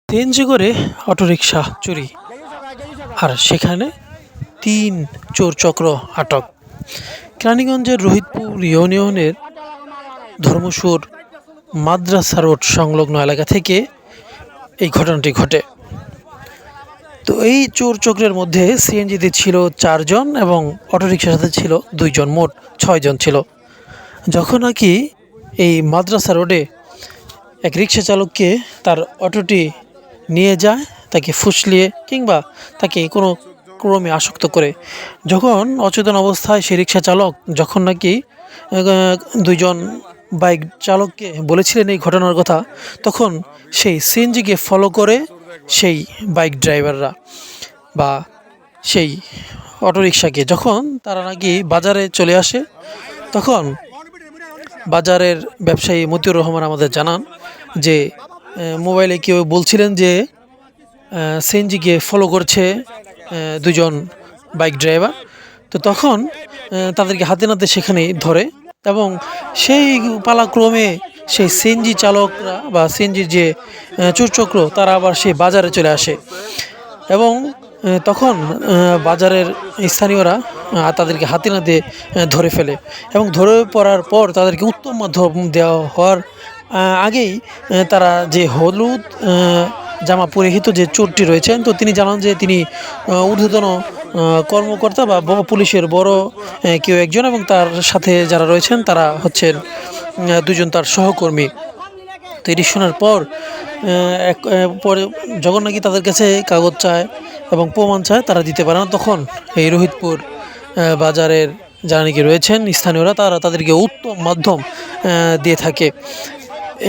CNG করে autorickshaw চুরি আর সেখানে ৩ চোর চক্র আটক। কেরানীগঞ্জের রোহিতপুর ইউনিয়নের ধর্মসুর মাদ্রাসা রোড সংলগ্ন এলাকা থেকে এই ঘটনাটি ঘটে। তো এই চোর চক্রের মধ্যে সিএনজিতে ছিল ৪ জন এবং অটোরিকশার সাথে ছিল ২ জন, মোট ৬ জন ছিল। যখন নাকি এই মাদ্রাসা রোডে এক রিক্সা চালককে তার অটোটি নিয়ে যায়, তাকে ফুসলিয়ে কিংবা তাকে কোনো ক্রমে আসক্ত করে, যখন অচেতন অবস্থায় সেই রিক্সা চালক যখন নাকি ২ জন বাইক চালককে বলেছিলেন এই ঘটনার কথা, তখন সেই সিএনজিকে ফলো করে সেই বাইক ড্রাইভাররা বা সেই অটোরিকশাকে, যখন তারা নাকি বাজারে চলে আসে, তখন বাজারের ব্যবসায়ী মতিউর রহমান আমাদের জানান যে মোবাইলে কেউ বলছিলেন যে সিএনজিকে ফলো করছে ২ জন বাইক ড্রাইভার। তো তখন তাদেরকে হাতে নাতে সেখানেই ধরে এবং সেই পালাক্রমে সেই সিএনজি চালকরা বা সিএনজির যে চোরচক্র তারা আবার সেই বাজারে চলে আসে এবং তখন বাজারের স্থানীয়রা তাদেরকে হাতে নাতে ধরে ফেলে এবং ধরে পড়ার পর তাদেরকে উত্তম মাধ্যম দেওয়া হওয়ার আগেই তারা যে হলুদ জামা পরিহিত যে চোরটি রয়েছেন, তো তিনি জানান যে তিনি ঊর্ধ্বতন কর্মকর্তা বা পুলিশের বড় কেউ একজন এবং তার সাথে যারা রয়েছেন তারা হচ্ছেন ২ জন তার সহকর্মী। তো এটি শোনার পর পরে যখন নাকি তাদের কাছে কাগজ চায় এবং প্রমাণ চায়, তারা দিতে পারে না, তখন এই রোহিতপুর বাজারের যারা নাকি রয়েছেন স্থানীয়রা তারা তাদেরকে উত্তম মাধ্যম দিয়ে থাকে।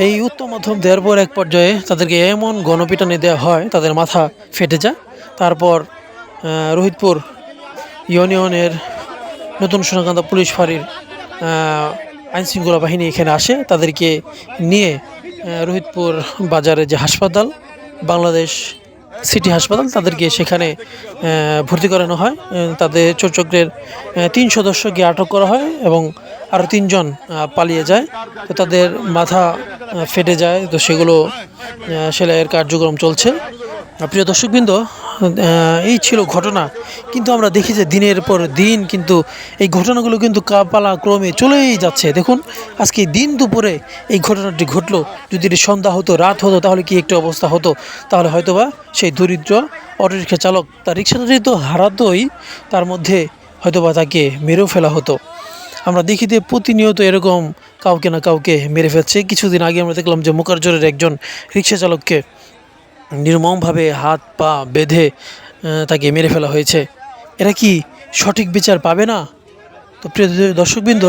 এই উত্তম মাধ্যম দেওয়ার পর এক পর্যায়ে তাদেরকে এমন গণপিটানি দেওয়া হয় তাদের মাথা ফেটে যায়। তারপর রোহিতপুর ইউনিয়নের নতুন সোনাকান্দা পুলিশ ফাঁড়ির আইনশৃঙ্খলা বাহিনী এখানে আসে, তাদেরকে নিয়ে রোহিতপুর বাজারে যে হাসপাতাল, বাংলাদেশ সিটি হাসপাতাল, তাদেরকে সেখানে ভর্তি করানো হয়। তাদের চোরচক্রের ৩ সদস্যকে আটক করা হয় এবং আরও ৩ জন পালিয়ে যায়। তো তাদের মাথা ফেটে যায়, তো সেগুলো সেলাইয়ের কার্যক্রম চলছে। প্রিয় দর্শকবৃন্দ, এই ছিল ঘটনা, কিন্তু আমরা দেখি যে দিনের পর দিন কিন্তু এই ঘটনাগুলো কিন্তু পালাক্রমে চলেই যাচ্ছে। দেখুন, আজকে দিন দুপুরে এই ঘটনাটি ঘটলো, যদি এটি সন্ধ্যা হতো, রাত হতো, তাহলে কি একটি অবস্থা হতো? তাহলে হয়তোবা সেই দরিদ্র অটোরিকশা চালক তার রিক্সাটি তো হারাতোই, তার মধ্যে হয়তোবা তাকে মেরেও ফেলা হতো। আমরা দেখি যে প্রতিনিয়ত এরকম কাউকে না কাউকে মেরে ফেলছে। কিছুদিন আগে আমরা দেখলাম যে মোকারজরের একজন রিক্সা চালককে নির্মমভাবে হাত পা বেঁধে তাকে মেরে ফেলা হয়েছে। এরা কি সঠিক বিচার পাবে না? তো প্রিয় দর্শকবৃন্দ,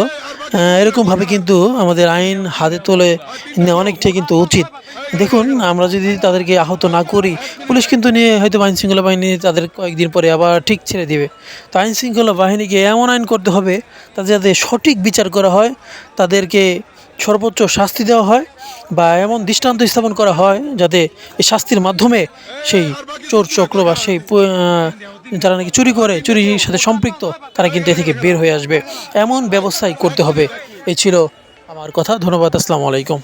এরকমভাবে কিন্তু আমাদের আইন হাতে তুলে নেওয়া অনেকটাই কিন্তু উচিত। দেখুন, আমরা যদি তাদেরকে আহত না করি, পুলিশ কিন্তু নিয়ে হয়তো আইনশৃঙ্খলা বাহিনী তাদের কয়েকদিন পরে আবার ঠিক ছেড়ে দেবে। তো আইনশৃঙ্খলা বাহিনীকে এমন আইন করতে হবে তাদের যাতে সঠিক বিচার করা হয়, তাদেরকে সর্বোচ্চ শাস্তি দেওয়া হয় বা এমন দৃষ্টান্ত স্থাপন করা হয় যাতে এই শাস্তির মাধ্যমে সেই চোর চক্র বা সেই যারা নাকি চুরি করে, চুরির সাথে সম্পৃক্ত, তারা কিন্তু এ থেকে বের হয়ে আসবে। এমন ব্যবস্থাই করতে হবে। এই ছিল আমার কথা। ধন্যবাদ। আসসালামু আলাইকুম।